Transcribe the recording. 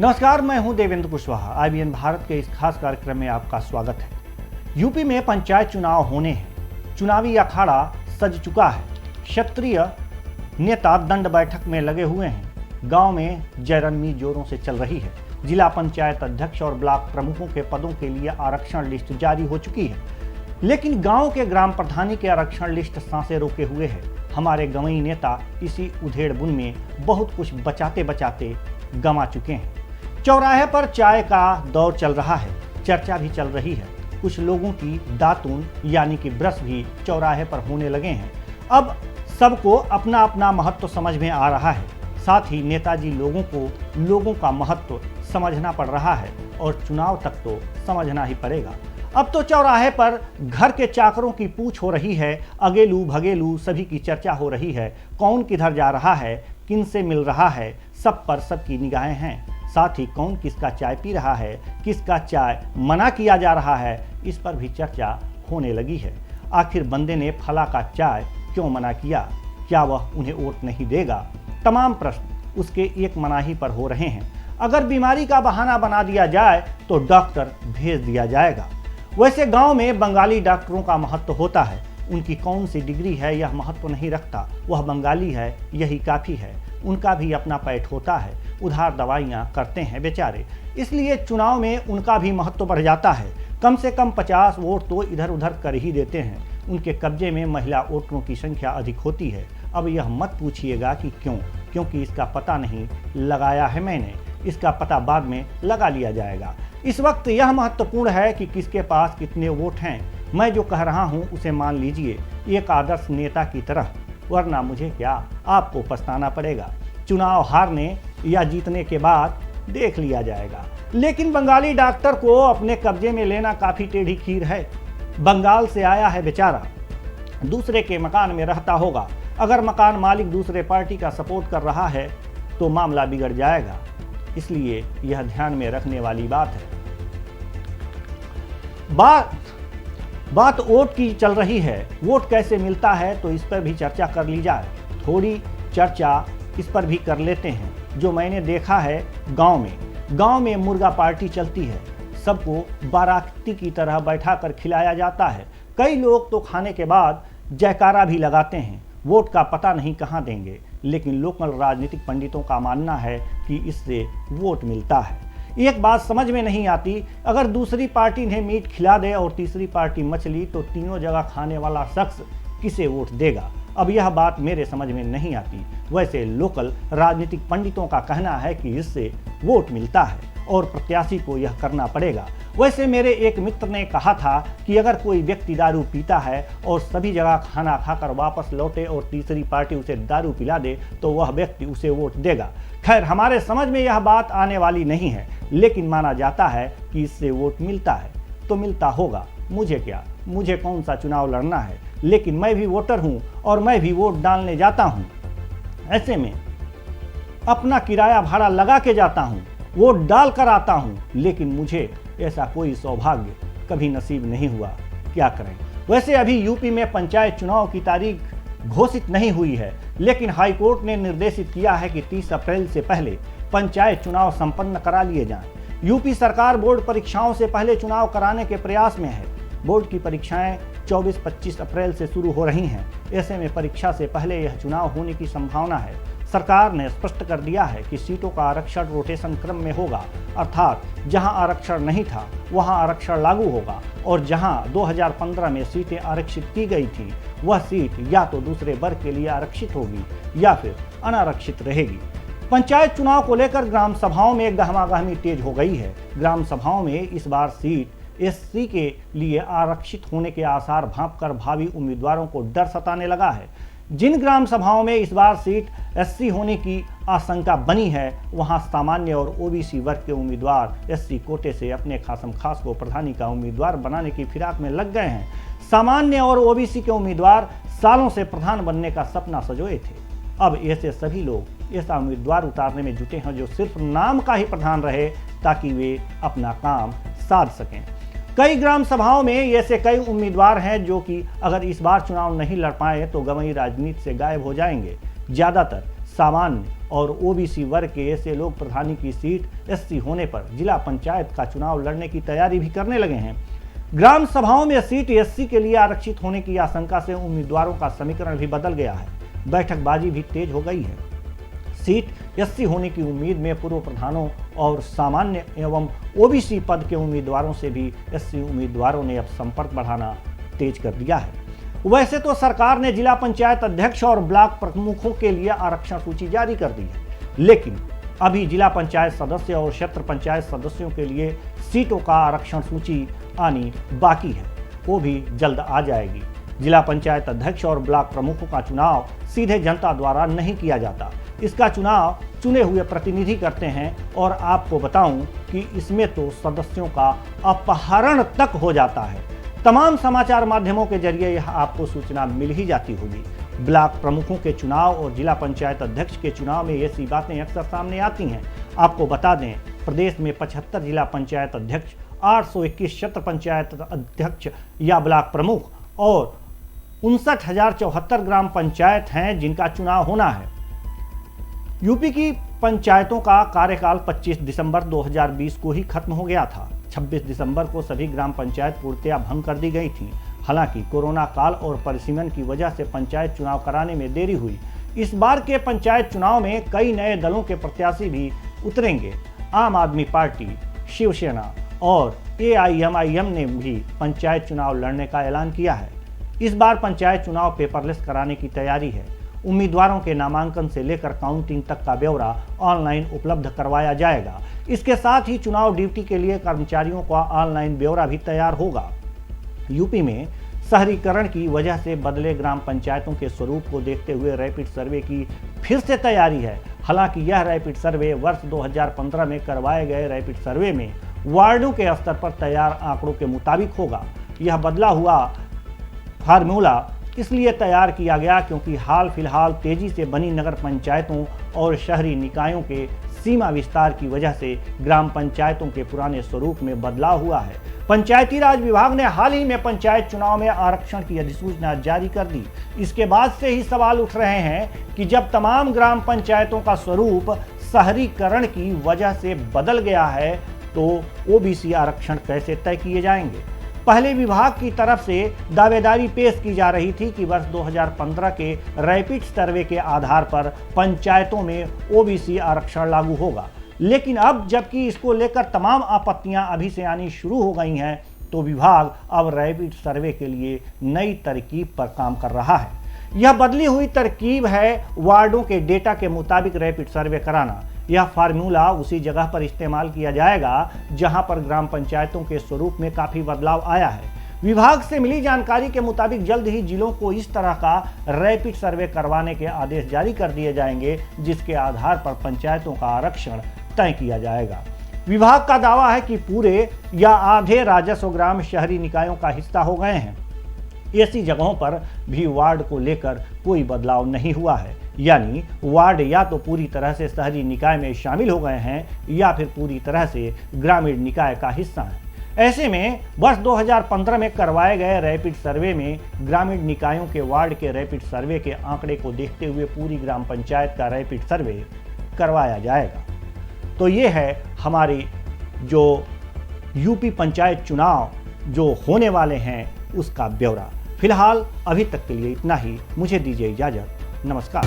नमस्कार, मैं हूं देवेंद्र कुशवाहा। IBN भारत के इस खास कार्यक्रम में आपका स्वागत है। यूपी में पंचायत चुनाव होने हैं। चुनावी अखाड़ा सज चुका है। क्षेत्रीय नेता दंड बैठक में लगे हुए हैं। गांव में जयरनमी जोरों से चल रही है। जिला पंचायत अध्यक्ष और ब्लॉक प्रमुखों के पदों के लिए आरक्षण लिस्ट जारी हो चुकी है, लेकिन गांव के ग्राम प्रधानी के आरक्षण लिस्ट सांसें रोके हुए है। हमारे गंवई नेता इसी उधेड़-बुन में बहुत कुछ बचाते बचाते गंवा चुके हैं। चौराहे पर चाय का दौर चल रहा है, चर्चा भी चल रही है। कुछ लोगों की दातून यानी कि ब्रश भी चौराहे पर होने लगे हैं। अब सबको अपना अपना महत्व समझ में आ रहा है। साथ ही नेताजी लोगों का महत्व समझना पड़ रहा है और चुनाव तक तो समझना ही पड़ेगा। अब तो चौराहे पर घर के चाकरों की पूछ हो रही है। अगेलू भगेलू सभी की चर्चा हो रही है। कौन किधर जा रहा है, किन से मिल रहा है, सब पर सबकी निगाहें हैं। साथ ही कौन किसका चाय पी रहा है, किसका चाय मना किया जा रहा है, इस पर भी चर्चा होने लगी है। आखिर बंदे ने फला का चाय क्यों मना किया? क्या वह उन्हें वोट नहीं देगा? तमाम प्रश्न उसके एक मनाही पर हो रहे हैं। अगर बीमारी का बहाना बना दिया जाए तो डॉक्टर भेज दिया जाएगा। वैसे गांव में बंगाली डॉक्टरों का महत्व होता है। उनकी कौन सी डिग्री है यह महत्व नहीं रखता। वह बंगाली है, यही काफ़ी है। उनका भी अपना पैठ होता है, उधार दवाइयाँ करते हैं बेचारे, इसलिए चुनाव में उनका भी महत्व बढ़ जाता है। कम से कम 50 वोट तो इधर उधर कर ही देते हैं। उनके कब्जे में महिला वोटरों की संख्या अधिक होती है। अब यह मत पूछिएगा कि क्यों, क्योंकि इसका पता नहीं लगाया है मैंने। इसका पता बाद में लगा लिया जाएगा। इस वक्त यह महत्वपूर्ण है कि किसके पास कितने वोट हैं। मैं जो कह रहा हूँ उसे मान लीजिए एक आदर्श नेता की तरह, वरना मुझे क्या, आपको पछताना पड़ेगा। चुनाव हारने या जीतने के बाद देख लिया जाएगा। लेकिन बंगाली डॉक्टर को अपने कब्जे में लेना काफ़ी टेढ़ी खीर है। बंगाल से आया है बेचारा, दूसरे के मकान में रहता होगा। अगर मकान मालिक दूसरे पार्टी का सपोर्ट कर रहा है तो मामला बिगड़ जाएगा। इसलिए यह ध्यान में रखने वाली बात है। बात वोट की चल रही है। वोट कैसे मिलता है तो इस पर भी चर्चा कर ली जाए। थोड़ी चर्चा इस पर भी कर लेते हैं। जो मैंने देखा है गांव में मुर्गा पार्टी चलती है। सबको बाराती की तरह बैठा कर खिलाया जाता है। कई लोग तो खाने के बाद जयकारा भी लगाते हैं। वोट का पता नहीं कहां देंगे, लेकिन लोकल राजनीतिक पंडितों का मानना है कि इससे वोट मिलता है। एक बात समझ में नहीं आती, अगर दूसरी पार्टी इन्हें मीट खिला दे और तीसरी पार्टी मछली, तो तीनों जगह खाने वाला शख्स किसे वोट देगा? अब यह बात मेरे समझ में नहीं आती। वैसे लोकल राजनीतिक पंडितों का कहना है कि इससे वोट मिलता है और प्रत्याशी को यह करना पड़ेगा। वैसे मेरे एक मित्र ने कहा था कि अगर कोई व्यक्ति दारू पीता है और सभी जगह खाना खाकर वापस लौटे और तीसरी पार्टी उसे दारू पिला दे तो वह व्यक्ति उसे वोट देगा। खैर, हमारे समझ में यह बात आने वाली नहीं है, लेकिन माना जाता है कि इससे वोट मिलता है तो मिलता होगा। मुझे क्या, मुझे कौन सा चुनाव लड़ना है, लेकिन मैं भी वोटर हूं और मैं भी वोट डालने जाता हूं। ऐसे में अपना किराया भाड़ा लगा के जाता हूं, वोट डाल कर आता हूं, लेकिन मुझे ऐसा कोई सौभाग्य कभी नसीब नहीं हुआ। क्या करें। वैसे अभी यूपी में पंचायत चुनाव की तारीख घोषित नहीं हुई है, लेकिन हाईकोर्ट ने निर्देशित किया है कि 30 अप्रैल से पहले पंचायत चुनाव संपन्न करा लिए जाएं। यूपी सरकार बोर्ड परीक्षाओं से पहले चुनाव कराने के प्रयास में है। बोर्ड की परीक्षाएं 24-25 अप्रैल से शुरू हो रही हैं। ऐसे में परीक्षा से पहले यह चुनाव होने की संभावना है। सरकार ने स्पष्ट कर दिया है कि सीटों का आरक्षण रोटेशन क्रम में होगा, अर्थात जहां आरक्षण नहीं था वहां आरक्षण लागू होगा और जहां 2015 में सीटें आरक्षित की गई थी वह सीट या तो दूसरे वर्ग के लिए आरक्षित होगी या फिर अनारक्षित रहेगी। पंचायत चुनाव को लेकर ग्राम सभाओं में गहमागहमी तेज हो गई है। ग्राम सभाओं में इस बार सीट एससी के लिए आरक्षित होने के आसार भांपकर भावी उम्मीदवारों को डर सताने लगा है। जिन ग्राम सभाओं में इस बार सीट एससी होने की आशंका बनी है, वहां सामान्य और ओबीसी वर्ग के उम्मीदवार एससी कोटे से अपने खासम खास को प्रधानी का उम्मीदवार बनाने की फिराक में लग गए हैं। सामान्य और ओबीसी के उम्मीदवार सालों से प्रधान बनने का सपना सजोए थे। अब ऐसे सभी लोग ऐसा उम्मीदवार उतारने में जुटे हैं जो सिर्फ नाम का ही प्रधान रहे ताकि वे अपना काम साध सकें। कई ग्राम सभाओं में ऐसे कई उम्मीदवार हैं जो कि अगर इस बार चुनाव नहीं लड़ पाए तो गंवई राजनीति से गायब हो जाएंगे। ज़्यादातर सामान्य और ओबीसी वर्ग के ऐसे लोग प्रधानी की सीट एससी होने पर जिला पंचायत का चुनाव लड़ने की तैयारी भी करने लगे हैं। ग्राम सभाओं में सीट एससी के लिए आरक्षित होने की आशंका से उम्मीदवारों का समीकरण भी बदल गया है। बैठकबाजी भी तेज हो गई है। सीट एससी होने की उम्मीद में पूर्व प्रधानों और सामान्य एवं ओबीसी पद के उम्मीदवारों से भी एससी उम्मीदवारों ने अब संपर्क बढ़ाना तेज कर दिया है। वैसे तो सरकार ने जिला पंचायत अध्यक्ष और ब्लॉक प्रमुखों के लिए आरक्षण सूची जारी कर दी है, लेकिन अभी जिला पंचायत सदस्य और क्षेत्र पंचायत सदस्यों के लिए सीटों का आरक्षण सूची आनी बाकी है। वो भी जल्द आ जाएगी। जिला पंचायत अध्यक्ष और ब्लॉक प्रमुखों का चुनाव सीधे जनता द्वारा नहीं किया जाता। इसका चुनाव चुने हुए प्रतिनिधि करते हैं और आपको बताऊं कि इसमें तो सदस्यों का अपहरण तक हो जाता है। तमाम समाचार माध्यमों के जरिए यह आपको सूचना मिल ही जाती होगी। ब्लॉक प्रमुखों के चुनाव और जिला पंचायत अध्यक्ष के चुनाव में ऐसी बातें अक्सर सामने आती हैं। आपको बता दें, प्रदेश में 75 जिला पंचायत अध्यक्ष, 821 क्षेत्र पंचायत अध्यक्ष या ब्लॉक प्रमुख और 59,074 ग्राम पंचायत हैं जिनका चुनाव होना है। यूपी की पंचायतों का कार्यकाल 25 दिसंबर 2020 को ही खत्म हो गया था। 26 दिसंबर को सभी ग्राम पंचायत पूर्णतया भंग कर दी गई थी। हालांकि कोरोना काल और परिसीमन की वजह से पंचायत चुनाव कराने में देरी हुई। इस बार के पंचायत चुनाव में कई नए दलों के प्रत्याशी भी उतरेंगे। आम आदमी पार्टी, शिवसेना और AIMIM ने भी पंचायत चुनाव लड़ने का ऐलान किया है। इस बार पंचायत चुनाव पेपरलेस कराने की तैयारी है। उम्मीदवारों के नामांकन से लेकर काउंटिंग तक का ब्यौरा ऑनलाइन उपलब्ध करवाया जाएगा। इसके साथ ही चुनाव ड्यूटी के लिए कर्मचारियों का ऑनलाइन ब्यौरा भी तैयार होगा। यूपी में शहरीकरण की वजह से बदले ग्राम पंचायतों के स्वरूप को देखते हुए रैपिड सर्वे की फिर से तैयारी है। हालांकि यह रैपिड सर्वे वर्ष 2015 में करवाए गए रैपिड सर्वे में वार्डों के स्तर पर तैयार आंकड़ों के मुताबिक होगा। यह बदला हुआ फार्मूला इसलिए तैयार किया गया क्योंकि हाल फिलहाल तेजी से बनी नगर पंचायतों और शहरी निकायों के सीमा विस्तार की वजह से ग्राम पंचायतों के पुराने स्वरूप में बदलाव हुआ है। पंचायती राज विभाग ने हाल ही में पंचायत चुनाव में आरक्षण की अधिसूचना जारी कर दी। इसके बाद से ही सवाल उठ रहे हैं कि जब तमाम ग्राम पंचायतों का स्वरूप शहरीकरण की वजह से बदल गया है तो ओबीसी आरक्षण कैसे तय किए जाएंगे। पहले विभाग की तरफ से दावेदारी पेश की जा रही थी कि वर्ष 2015 के रैपिड सर्वे के आधार पर पंचायतों में ओबीसी आरक्षण लागू होगा, लेकिन अब जबकि इसको लेकर तमाम आपत्तियां अभी से आनी शुरू हो गई हैं तो विभाग अब रैपिड सर्वे के लिए नई तरकीब पर काम कर रहा है। यह बदली हुई तरकीब है वार्डों के डेटा के मुताबिक रैपिड सर्वे कराना। यह फार्मूला उसी जगह पर इस्तेमाल किया जाएगा जहां पर ग्राम पंचायतों के स्वरूप में काफी बदलाव आया है। विभाग से मिली जानकारी के मुताबिक जल्द ही जिलों को इस तरह का रैपिड सर्वे करवाने के आदेश जारी कर दिए जाएंगे, जिसके आधार पर पंचायतों का आरक्षण तय किया जाएगा। विभाग का दावा है कि पूरे या आधे राजस्व ग्राम शहरी निकायों का हिस्सा हो गए हैं। ऐसी जगहों पर भी वार्ड को लेकर कोई बदलाव नहीं हुआ है, यानी वार्ड या तो पूरी तरह से शहरी निकाय में शामिल हो गए हैं या फिर पूरी तरह से ग्रामीण निकाय का हिस्सा हैं। ऐसे में वर्ष 2015 में करवाए गए रैपिड सर्वे में ग्रामीण निकायों के वार्ड के रैपिड सर्वे के आंकड़े को देखते हुए पूरी ग्राम पंचायत का रैपिड सर्वे करवाया जाएगा। तो ये है हमारे जो यूपी पंचायत चुनाव जो होने वाले हैं उसका ब्यौरा। फिलहाल अभी तक के लिए इतना ही। मुझे दीजिए इजाजत। नमस्कार।